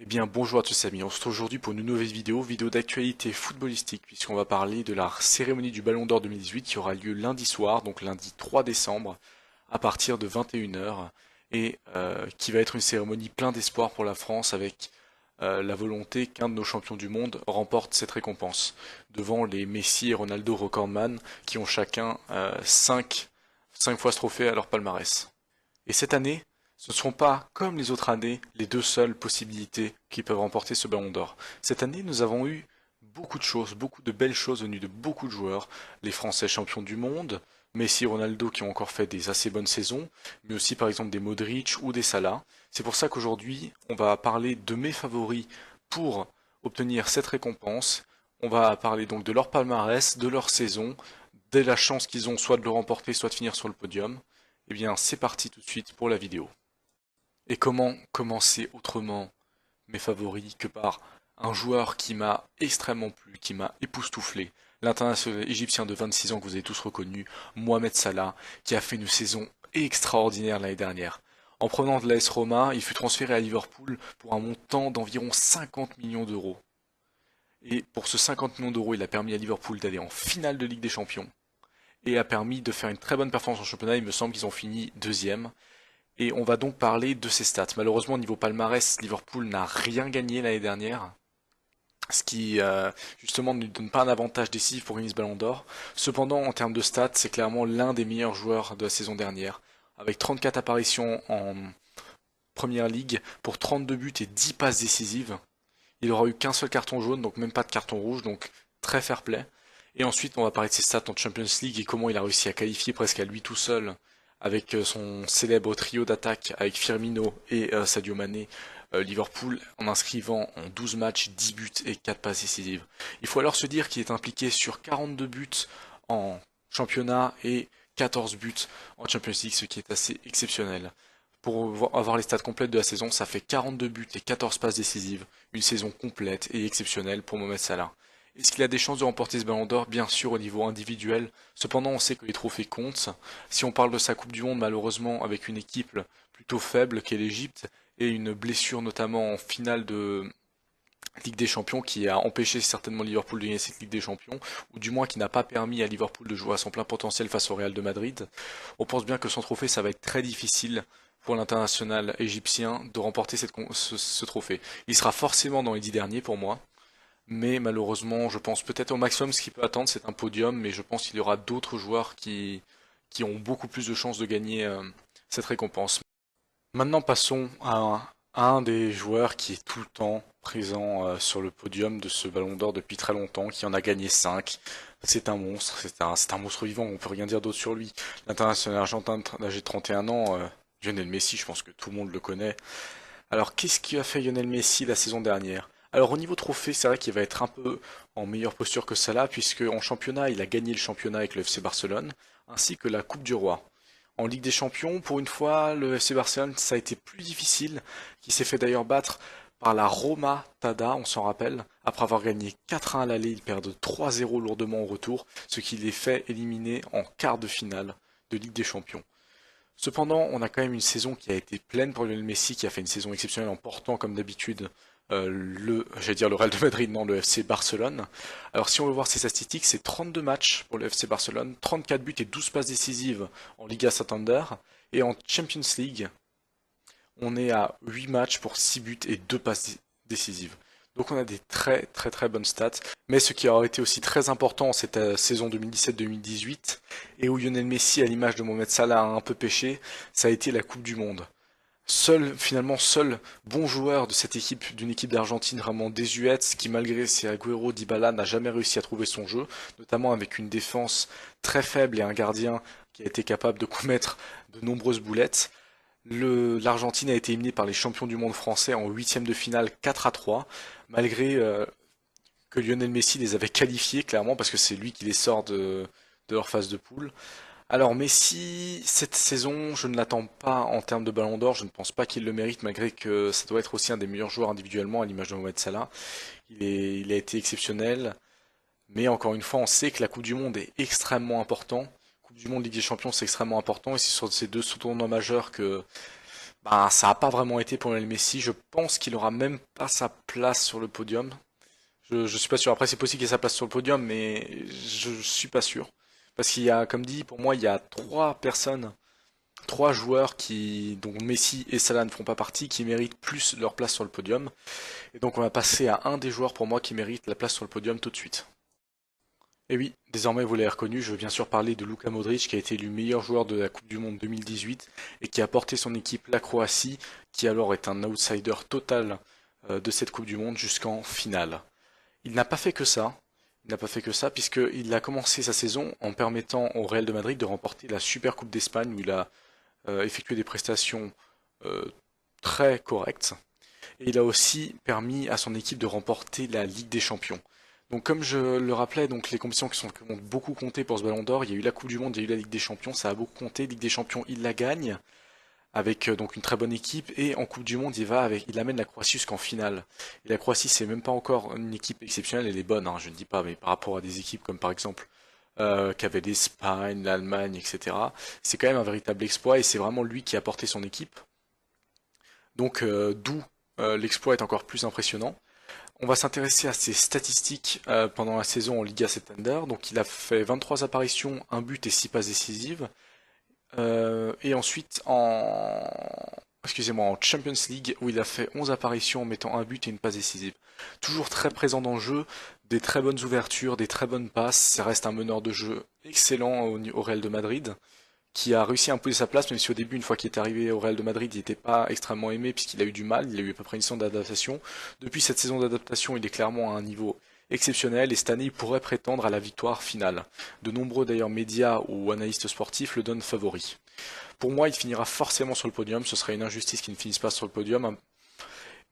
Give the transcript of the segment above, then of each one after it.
Eh bien bonjour à tous amis, on se retrouve aujourd'hui pour une nouvelle vidéo d'actualité footballistique puisqu'on va parler de la cérémonie du Ballon d'Or 2018 qui aura lieu lundi soir, donc lundi 3 décembre à partir de 21 h et qui va être une cérémonie plein d'espoir pour la France avec la volonté qu'un de nos champions du monde remporte cette récompense devant les Messi et Ronaldo recordman qui ont chacun 5 fois ce trophée à leur palmarès. Et cette année, ce ne seront pas, comme les autres années, les deux seules possibilités qui peuvent remporter ce ballon d'or. Cette année, nous avons eu beaucoup de choses, beaucoup de belles choses venues de beaucoup de joueurs. Les Français champions du monde, Messi et Ronaldo qui ont encore fait des assez bonnes saisons, mais aussi par exemple des Modric ou des Salah. C'est pour ça qu'aujourd'hui, on va parler de mes favoris pour obtenir cette récompense. On va parler donc de leur palmarès, de leur saison, de la chance qu'ils ont soit de le remporter, soit de finir sur le podium. Eh bien, c'est parti tout de suite pour la vidéo. Et comment commencer autrement mes favoris que par un joueur qui m'a extrêmement plu, qui m'a époustouflé, l'international égyptien de 26 ans que vous avez tous reconnu, Mohamed Salah, qui a fait une saison extraordinaire l'année dernière. En prenant de l'AS Roma, il fut transféré à Liverpool pour un montant d'environ 50 millions d'euros. Et pour ce 50 millions d'euros, il a permis à Liverpool d'aller en finale de Ligue des Champions et a permis de faire une très bonne performance en championnat. Il me semble qu'ils ont fini deuxième. Et on va donc parler de ses stats. Malheureusement, au niveau palmarès, Liverpool n'a rien gagné l'année dernière, ce qui justement ne lui donne pas un avantage décisif pour gagner ce ballon d'or. Cependant, en termes de stats, c'est clairement l'un des meilleurs joueurs de la saison dernière, avec 34 apparitions en Première Ligue pour 32 buts et 10 passes décisives. Il aura eu qu'un seul carton jaune, donc même pas de carton rouge, donc très fair play. Et ensuite, on va parler de ses stats en Champions League et comment il a réussi à qualifier presque à lui tout seul avec son célèbre trio d'attaque avec Firmino et Sadio Mané, Liverpool, en inscrivant en 12 matchs 10 buts et 4 passes décisives. Il faut alors se dire qu'il est impliqué sur 42 buts en championnat et 14 buts en Champions League, ce qui est assez exceptionnel. Pour avoir les stats complètes de la saison, ça fait 42 buts et 14 passes décisives, une saison complète et exceptionnelle pour Mohamed Salah. Est-ce qu'il a des chances de remporter ce ballon d'or? Bien sûr au niveau individuel. Cependant, on sait que les trophées comptent. Si on parle de sa Coupe du Monde, malheureusement, avec une équipe plutôt faible qu'est l'Égypte, et une blessure notamment en finale de Ligue des Champions qui a empêché certainement Liverpool de gagner cette Ligue des Champions, ou du moins qui n'a pas permis à Liverpool de jouer à son plein potentiel face au Real de Madrid, on pense bien que sans trophée, ça va être très difficile pour l'international égyptien de remporter ce trophée. Il sera forcément dans les 10 derniers pour moi, mais malheureusement, je pense peut-être au maximum ce qu'il peut attendre, c'est un podium, mais je pense qu'il y aura d'autres joueurs qui ont beaucoup plus de chances de gagner cette récompense. Maintenant, passons à un des joueurs qui est tout le temps présent sur le podium de ce Ballon d'Or depuis très longtemps, qui en a gagné 5. C'est un monstre, c'est un monstre vivant, on peut rien dire d'autre sur lui. L'international argentin âgé de 31 ans, Lionel Messi, je pense que tout le monde le connaît. Alors, qu'est-ce qui a fait Lionel Messi la saison dernière? Alors, au niveau trophée, c'est vrai qu'il va être un peu en meilleure posture que Salah, puisque en championnat, il a gagné le championnat avec le FC Barcelone, ainsi que la Coupe du Roi. En Ligue des Champions, pour une fois, le FC Barcelone, ça a été plus difficile, qui s'est fait d'ailleurs battre par la Roma Tada, on s'en rappelle. Après avoir gagné 4-1 à l'aller, ils perdent 3-0 lourdement au retour, ce qui les fait éliminer en quart de finale de Ligue des Champions. Cependant, on a quand même une saison qui a été pleine pour Lionel Messi, qui a fait une saison exceptionnelle en portant, comme d'habitude, j'allais dire le Real de Madrid, non, le FC Barcelone. Alors, si on veut voir ses statistiques, c'est 32 matchs pour le FC Barcelone, 34 buts et 12 passes décisives en Liga Santander. Et en Champions League, on est à 8 matchs pour 6 buts et 2 passes décisives. Donc on a des très très très bonnes stats. Mais ce qui aurait été aussi très important cette saison 2017-2018, et où Lionel Messi, à l'image de Mohamed Salah, a un peu pêché, ça a été la Coupe du Monde. Seul bon joueur de cette équipe, d'une équipe d'Argentine vraiment désuète, qui malgré ses Agüero, Dybala, n'a jamais réussi à trouver son jeu, notamment avec une défense très faible et un gardien qui a été capable de commettre de nombreuses boulettes. L'Argentine a été éliminée par les champions du monde français en huitième de finale 4-3, malgré que Lionel Messi les avait qualifiés clairement parce que c'est lui qui les sort de leur phase de poule. Alors Messi, cette saison, je ne l'attends pas en termes de ballon d'or, je ne pense pas qu'il le mérite malgré que ça doit être aussi un des meilleurs joueurs individuellement à l'image de Mohamed Salah. Il a été exceptionnel, mais encore une fois, on sait que la Coupe du Monde est extrêmement important. Coupe du Monde, Ligue des Champions, c'est extrêmement important et c'est sur ces deux tournois majeurs que Bah, ça n'a pas vraiment été pour Lionel Messi. Je pense qu'il aura même pas sa place sur le podium. Je suis pas sûr. Après, c'est possible qu'il ait sa place sur le podium, mais je suis pas sûr. Parce qu'il y a, comme dit, pour moi, il y a trois personnes, trois joueurs dont Messi et Salah ne font pas partie, qui méritent plus leur place sur le podium. Et donc, on va passer à un des joueurs pour moi qui mérite la place sur le podium tout de suite. Et oui, désormais vous l'avez reconnu, je veux bien sûr parler de Luka Modric qui a été élu meilleur joueur de la Coupe du Monde 2018 et qui a porté son équipe, la Croatie, qui alors est un outsider total de cette Coupe du Monde jusqu'en finale. Il n'a pas fait que ça, il n'a pas fait que ça puisqu'il a commencé sa saison en permettant au Real de Madrid de remporter la Super Coupe d'Espagne où il a effectué des prestations euh, très correctes. Et il a aussi permis à son équipe de remporter la Ligue des Champions. Donc comme je le rappelais, donc les compétitions qui ont beaucoup compté pour ce Ballon d'Or, il y a eu la Coupe du Monde, il y a eu la Ligue des Champions, ça a beaucoup compté. Ligue des Champions, il la gagne avec donc une très bonne équipe et en Coupe du Monde, il amène la Croatie jusqu'en finale. Et la Croatie, c'est même pas encore une équipe exceptionnelle, elle est bonne, hein, je ne dis pas, mais par rapport à des équipes comme par exemple qu'avaient l'Espagne, l'Allemagne, etc. C'est quand même un véritable exploit et c'est vraiment lui qui a porté son équipe. Donc d'où l'exploit est encore plus impressionnant. On va s'intéresser à ses statistiques pendant la saison en Liga Santander. Donc il a fait 23 apparitions, un but et 6 passes décisives. Et ensuite en Champions League où il a fait 11 apparitions en mettant un but et une passe décisive. Toujours très présent dans le jeu, des très bonnes ouvertures, des très bonnes passes. Ça reste un meneur de jeu excellent au Real de Madrid qui a réussi à imposer sa place, même si au début, une fois qu'il est arrivé au Real de Madrid, il n'était pas extrêmement aimé puisqu'il a eu du mal, il a eu à peu près une saison d'adaptation. Depuis cette saison d'adaptation, il est clairement à un niveau exceptionnel et cette année, il pourrait prétendre à la victoire finale. De nombreux d'ailleurs médias ou analystes sportifs le donnent favori. Pour moi, il finira forcément sur le podium, ce serait une injustice qu'il ne finisse pas sur le podium.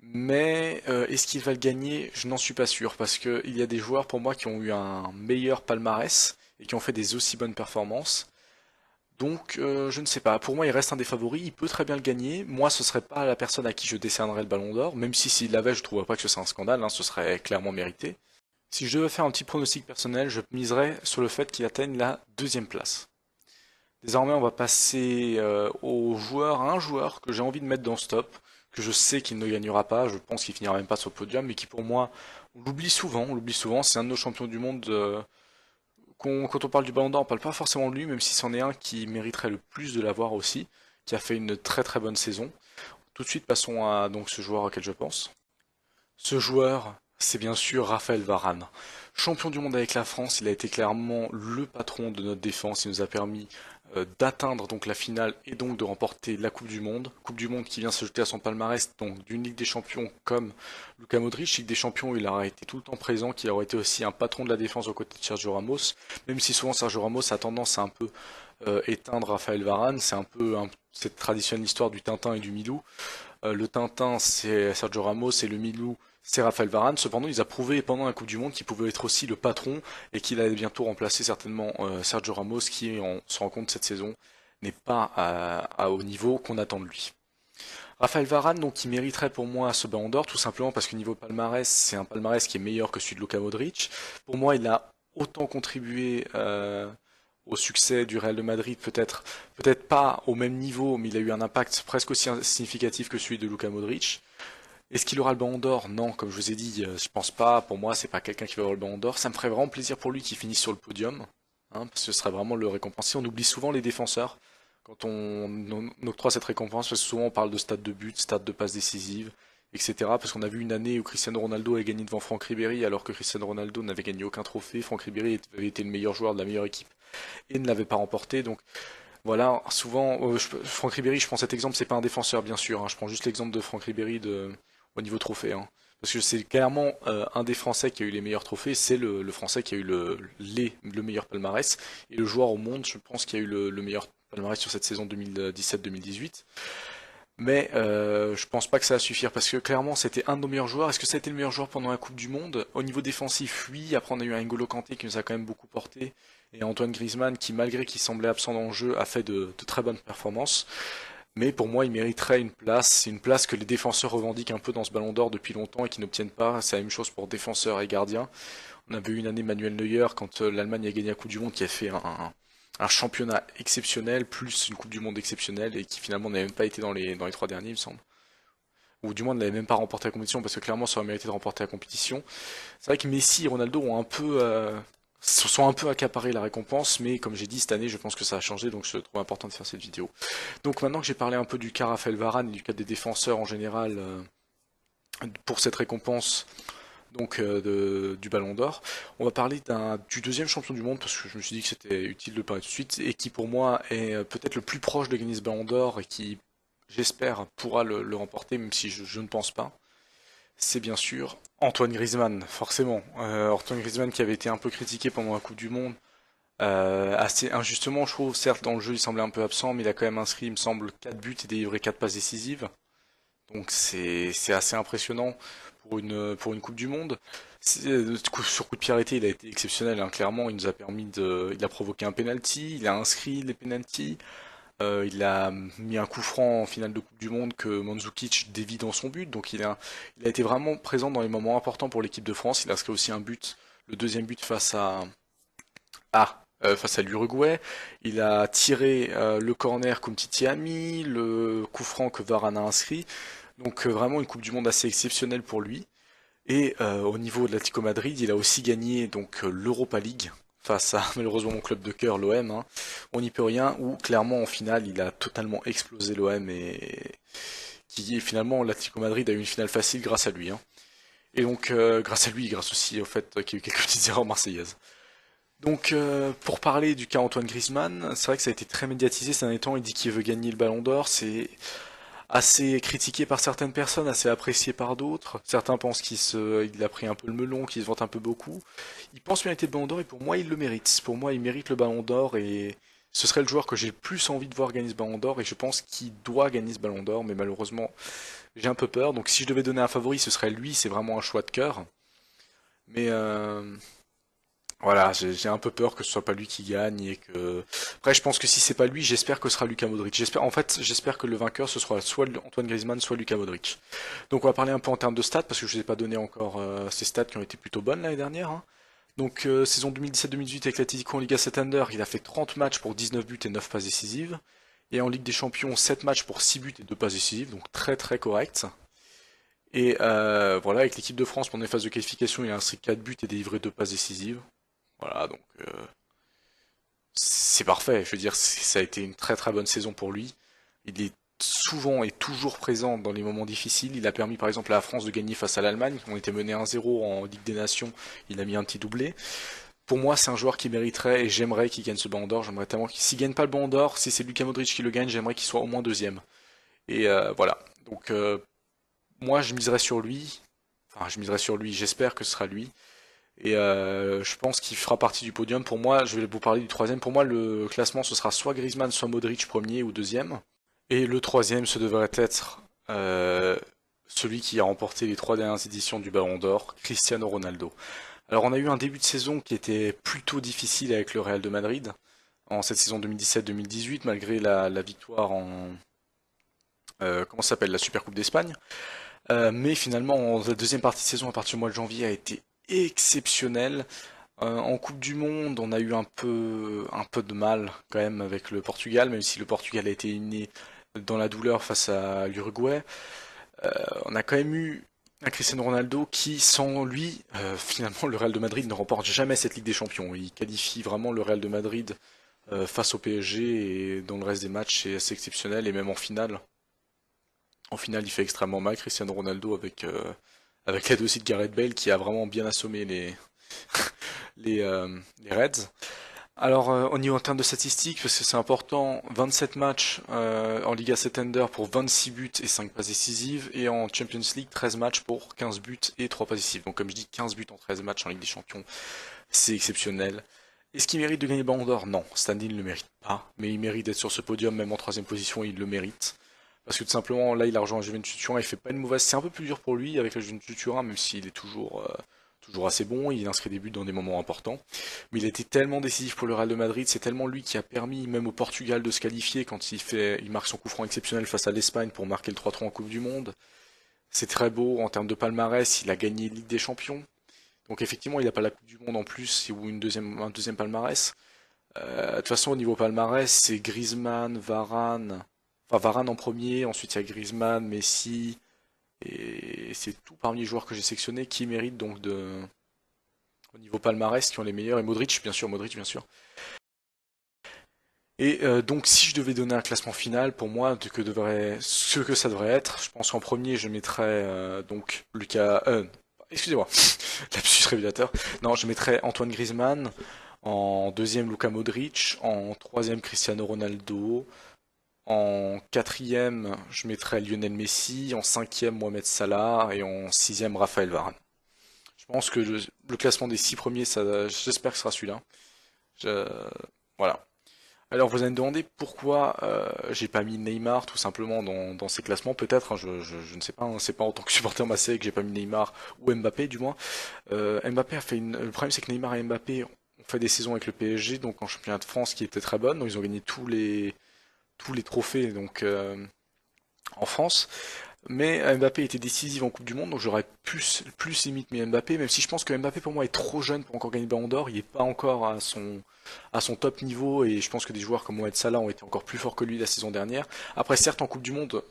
Mais est-ce qu'il va le gagner? Je n'en suis pas sûr, parce qu'il y a des joueurs pour moi qui ont eu un meilleur palmarès et qui ont fait des aussi bonnes performances. Donc, je ne sais pas. Pour moi, il reste un des favoris. Il peut très bien le gagner. Moi, ce serait pas la personne à qui je décernerais le Ballon d'Or. Même si s'il l'avait, je ne trouverais pas que ce serait un scandale, hein, ce serait clairement mérité. Si je devais faire un petit pronostic personnel, je miserais sur le fait qu'il atteigne la deuxième place. Désormais, on va passer à un joueur que j'ai envie de mettre dans ce top, que je sais qu'il ne gagnera pas. Je pense qu'il finira même pas sur le podium, mais qui pour moi, on l'oublie souvent. On l'oublie souvent. C'est un de nos champions du monde. Quand on parle du Ballon d'Or, on parle pas forcément de lui, même si c'en est un qui mériterait le plus de l'avoir aussi, qui a fait une très très bonne saison. Tout de suite, passons à donc ce joueur auquel je pense. Ce joueur, c'est bien sûr Raphaël Varane. Champion du monde avec la France, il a été clairement le patron de notre défense. Il nous a permis d'atteindre donc la finale et donc de remporter la Coupe du Monde. Coupe du Monde qui vient s'ajouter à son palmarès donc d'une Ligue des Champions comme Luka Modric. Ligue des Champions, où il aura été tout le temps présent, qui aurait été aussi un patron de la défense aux côtés de Sergio Ramos. Même si souvent Sergio Ramos a tendance à un peu éteindre Raphaël Varane, c'est un peu cette traditionnelle histoire du Tintin et du Milou. Le Tintin, c'est Sergio Ramos et le Milou, c'est Raphaël Varane. Cependant, il a prouvé pendant la Coupe du Monde qu'il pouvait être aussi le patron et qu'il allait bientôt remplacer certainement Sergio Ramos qui, on se rend compte cette saison, n'est pas au niveau qu'on attend de lui. Raphaël Varane, donc, qui mériterait pour moi ce Ballon d'Or, tout simplement parce que niveau palmarès, c'est un palmarès qui est meilleur que celui de Luka Modric. Pour moi, il a autant contribué au succès du Real de Madrid, peut-être pas au même niveau, mais il a eu un impact presque aussi significatif que celui de Luka Modric. Est-ce qu'il aura le Ballon d'Or? Non, comme je vous ai dit, je pense pas. Pour moi, c'est pas quelqu'un qui va avoir le Ballon d'Or. Ça me ferait vraiment plaisir pour lui qu'il finisse sur le podium, hein, parce que ce serait vraiment le récompensé. On oublie souvent les défenseurs quand on octroie cette récompense, parce que souvent on parle de stade de but, stade de passe décisive, etc. Parce qu'on a vu une année où Cristiano Ronaldo a gagné devant Franck Ribéry, alors que Cristiano Ronaldo n'avait gagné aucun trophée. Franck Ribéry avait été le meilleur joueur de la meilleure équipe et ne l'avait pas remporté. Donc voilà, souvent, Franck Ribéry, je prends cet exemple, c'est pas un défenseur bien sûr, hein, je prends juste l'exemple de Franck Ribéry au niveau trophée, hein. Parce que c'est clairement un des Français qui a eu les meilleurs trophées, c'est le Français qui a eu le meilleur palmarès, et le joueur au monde, je pense, qui a eu le meilleur palmarès sur cette saison 2017-2018. Mais je pense pas que ça va suffire parce que clairement c'était un de nos meilleurs joueurs. Est-ce que ça a été le meilleur joueur pendant la Coupe du Monde? Au niveau défensif, oui. Après on a eu un N'Golo Kanté qui nous a quand même beaucoup porté et Antoine Griezmann qui malgré qu'il semblait absent dans le jeu a fait de très bonnes performances. Mais pour moi il mériterait une place. C'est une place que les défenseurs revendiquent un peu dans ce Ballon d'Or depuis longtemps et qui n'obtiennent pas. C'est la même chose pour défenseurs et gardiens. On avait eu une année Manuel Neuer quand l'Allemagne a gagné la Coupe du Monde qui a fait un championnat exceptionnel, plus une Coupe du Monde exceptionnelle, et qui finalement n'avait même pas été dans les trois derniers, il me semble. Ou du moins ne l'avait même pas remporté la compétition, parce que clairement ça aurait mérité de remporter la compétition. C'est vrai que Messi et Ronaldo ont un peu, se sont un peu accaparés la récompense, mais comme j'ai dit, cette année, je pense que ça a changé, donc je trouve important de faire cette vidéo. Donc maintenant que j'ai parlé un peu du cas Raphaël Varane et du cas des défenseurs en général pour cette récompense, donc du Ballon d'Or, on va parler du deuxième champion du monde, parce que je me suis dit que c'était utile de le parler tout de suite, et qui pour moi est peut-être le plus proche de gagner ce Ballon d'Or, et qui, j'espère, pourra le remporter, même si je ne pense pas. C'est bien sûr Antoine Griezmann, forcément. Antoine Griezmann qui avait été un peu critiqué pendant la Coupe du Monde, assez injustement, je trouve. Certes, dans le jeu, il semblait un peu absent, mais il a quand même inscrit, il me semble, 4 buts et délivré 4 passes décisives. Donc c'est assez impressionnant pour une Coupe du Monde. Sur coup de pied arrêté, il a été exceptionnel, hein, clairement. Il nous a permis il a provoqué un penalty, il a inscrit les penalties. Il a mis un coup franc en finale de Coupe du Monde que Mandzukic dévie dans son but. Donc il a été vraiment présent dans les moments importants pour l'équipe de France. Il a inscrit aussi un but, le deuxième but face à l'Uruguay. Il a tiré le corner qu'Umtiti a mis, le coup franc que Varane a inscrit. Donc vraiment une Coupe du Monde assez exceptionnelle pour lui. Et au niveau de l'Atlético Madrid, il a aussi gagné donc l'Europa League face à malheureusement mon club de cœur, l'OM. Hein. On n'y peut rien. Ou clairement en finale, il a totalement explosé l'OM et qui finalement l'Atlético Madrid a eu une finale facile grâce à lui. Hein. Et donc grâce à lui, grâce aussi au fait qu'il y a eu quelques petites erreurs marseillaises. Donc pour parler du cas Antoine Griezmann, c'est vrai que ça a été très médiatisé ces derniers temps. Il dit qu'il veut gagner le Ballon d'Or. C'est assez critiqué par certaines personnes, assez apprécié par d'autres. Certains pensent il a pris un peu le melon, qu'il se vante un peu beaucoup. Il pense mériter le Ballon d'Or et pour moi il le mérite. Pour moi il mérite le Ballon d'Or et ce serait le joueur que j'ai le plus envie de voir gagner ce Ballon d'Or et je pense qu'il doit gagner ce Ballon d'Or mais malheureusement j'ai un peu peur. Donc si je devais donner un favori ce serait lui, c'est vraiment un choix de cœur. Mais voilà, j'ai un peu peur que ce soit pas lui qui gagne et que. Après, je pense que si c'est pas lui, j'espère que ce sera Luka Modric. J'espère que le vainqueur ce sera soit Antoine Griezmann, soit Luka Modric. Donc, on va parler un peu en termes de stats parce que je vous ai pas donné encore ces stats qui ont été plutôt bonnes l'année dernière. Hein. Donc, saison 2017-2018 avec l'Atlético en Liga Santander, il a fait 30 matchs pour 19 buts et 9 passes décisives. Et en Ligue des Champions, 7 matchs pour 6 buts et 2 passes décisives, donc très très correct. Et voilà, avec l'équipe de France pendant les phases de qualification, il a inscrit 4 buts et délivré 2 passes décisives. Voilà, donc c'est parfait. Je veux dire, ça a été une très très bonne saison pour lui. Il est souvent et toujours présent dans les moments difficiles. Il a permis par exemple à la France de gagner face à l'Allemagne. On était mené 1-0 en Ligue des Nations. Il a mis un petit doublé. Pour moi, c'est un joueur qui mériterait et j'aimerais qu'il gagne ce Ballon d'Or. J'aimerais tellement qu'il s'il gagne pas le Ballon d'Or, si c'est Luka Modric qui le gagne, j'aimerais qu'il soit au moins deuxième. Et voilà. Donc moi, je miserais sur lui. Enfin, je miserais sur lui. J'espère que ce sera lui. Et je pense qu'il fera partie du podium. Pour moi, je vais vous parler du troisième. Pour moi, le classement, ce sera soit Griezmann, soit Modric premier ou deuxième. Et le troisième, ce devrait être celui qui a remporté les 3 dernières éditions du Ballon d'Or, Cristiano Ronaldo. Alors, on a eu un début de saison qui était plutôt difficile avec le Real de Madrid en cette saison 2017-2018, malgré la victoire en comment ça s'appelle, la Super Coupe d'Espagne. Mais finalement, la deuxième partie de saison, à partir du mois de janvier, a été exceptionnelle. En Coupe du Monde, on a eu un peu de mal quand même avec le Portugal, même si le Portugal a été éliminé dans la douleur face à l'Uruguay. On a quand même eu un Cristiano Ronaldo qui, sans lui, finalement, le Real de Madrid ne remporte jamais cette Ligue des Champions. Il qualifie vraiment le Real de Madrid face au PSG et dans le reste des matchs, c'est assez exceptionnel et même en finale. En finale, il fait extrêmement mal Cristiano Ronaldo avec l'aide aussi de Gareth Bale qui a vraiment bien assommé les Reds. Alors, au niveau en termes de statistiques, parce que c'est important, 27 matchs en Liga Santander pour 26 buts et 5 passes décisives, et en Champions League, 13 matchs pour 15 buts et 3 passes décisives. Donc comme je dis, 15 buts en 13 matchs en Ligue des Champions, c'est exceptionnel. Est-ce qu'il mérite de gagner le Ballon d'Or? Non, Stanley ne le mérite pas, mais il mérite d'être sur ce podium, même en troisième position, il le mérite. Parce que tout simplement, là, il a rejoint la Juventus Turin, il fait pas une mauvaise. C'est un peu plus dur pour lui avec la Juventus Turin, même s'il est toujours assez bon, il inscrit des buts dans des moments importants. Mais il a été tellement décisif pour le Real de Madrid, c'est tellement lui qui a permis même au Portugal de se qualifier quand il marque son coup franc exceptionnel face à l'Espagne pour marquer le 3-3 en Coupe du Monde. C'est très beau en termes de palmarès, il a gagné Ligue des Champions. Donc effectivement, il n'a pas la Coupe du Monde en plus ou un deuxième palmarès. De toute façon, au niveau palmarès, c'est Griezmann, Varane, enfin Varane en premier, ensuite il y a Griezmann, Messi, et c'est tout parmi les joueurs que j'ai sélectionnés qui méritent donc au niveau palmarès, qui ont les meilleurs, et Modric bien sûr. Et donc si je devais donner un classement final, pour moi, ce que ça devrait être, je pense qu'en premier je mettrais donc Lucas, excusez-moi, lapsus révélateur. Non, je mettrais Antoine Griezmann, en deuxième Luka Modric, en troisième Cristiano Ronaldo, en quatrième je mettrais Lionel Messi, en cinquième Mohamed Salah et en sixième Raphaël Varane. Je pense que le classement des six premiers, j'espère que ce sera celui-là. Je- Voilà. Alors vous allez me demander pourquoi j'ai pas mis Neymar tout simplement dans ces classements. Peut-être, hein, je ne sais pas, hein, c'est pas en tant que supporter Marseille que j'ai pas mis Neymar ou Mbappé du moins. Mbappé a fait Le problème c'est que Neymar et Mbappé ont fait des saisons avec le PSG, donc en championnat de France qui était très bonne. Donc ils ont gagné tous les trophées donc en France. Mais Mbappé était décisif en Coupe du Monde, donc j'aurais plus limite mis Mbappé, même si je pense que Mbappé pour moi est trop jeune pour encore gagner le Ballon d'Or, il est pas encore à son top niveau, et je pense que des joueurs comme Mohamed Salah ont été encore plus forts que lui la saison dernière. Après certes en Coupe du Monde,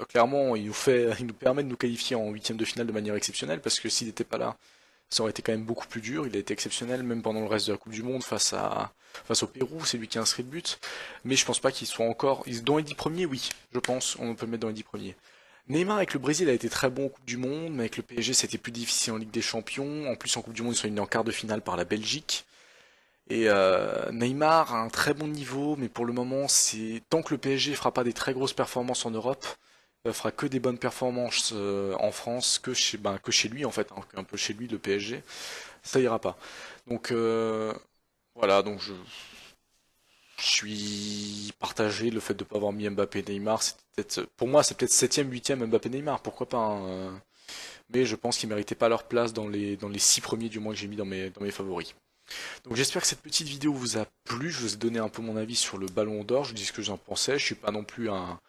clairement il nous permet de nous qualifier en huitième de finale de manière exceptionnelle, parce que s'il n'était pas là, ça aurait été quand même beaucoup plus dur. Il a été exceptionnel même pendant le reste de la Coupe du Monde face au Pérou, c'est lui qui a inscrit le but. Mais je pense pas qu'il soit encore dans les 10 premiers, oui, je pense, on peut le mettre dans les 10 premiers. Neymar avec le Brésil a été très bon en Coupe du Monde, mais avec le PSG c'était plus difficile en Ligue des Champions. En plus en Coupe du Monde ils sont éliminés en quart de finale par la Belgique. Et Neymar a un très bon niveau, mais pour le moment c'est tant que le PSG fera pas des très grosses performances en Europe, fera que des bonnes performances en France, que chez lui en fait, hein, un peu chez lui le PSG, ça ira pas. Donc voilà, donc je suis partagé. Le fait de ne pas avoir mis Mbappé et Neymar, pour moi, c'est peut-être septième, huitième Mbappé et Neymar, pourquoi pas, hein, mais je pense qu'ils méritaient pas leur place dans les six premiers du moins que j'ai mis dans mes favoris. Donc j'espère que cette petite vidéo vous a plu. Je vous ai donné un peu mon avis sur le Ballon d'Or. Je vous dis ce que j'en pensais. Je suis pas non plus un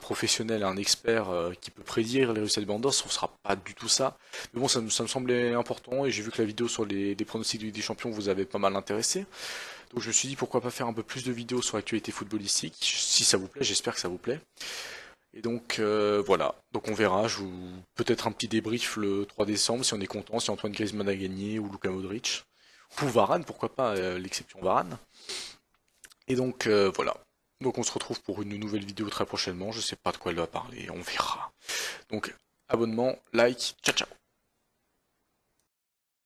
professionnel, un expert qui peut prédire les résultats du Ballon d'Or. Ce ne sera pas du tout ça. Mais bon, ça me semblait important et j'ai vu que la vidéo sur les pronostics de Ligue des Champions vous avait pas mal intéressé. Donc je me suis dit pourquoi pas faire un peu plus de vidéos sur l'actualité footballistique, si ça vous plaît, j'espère que ça vous plaît. Et donc voilà, donc on verra, peut-être un petit débrief le 3 décembre si on est content, si Antoine Griezmann a gagné ou Luka Modric, ou Varane, pourquoi pas, l'exception Varane. Et donc voilà, donc on se retrouve pour une nouvelle vidéo très prochainement, je sais pas de quoi elle va parler, on verra. Donc abonnement, like, ciao ciao.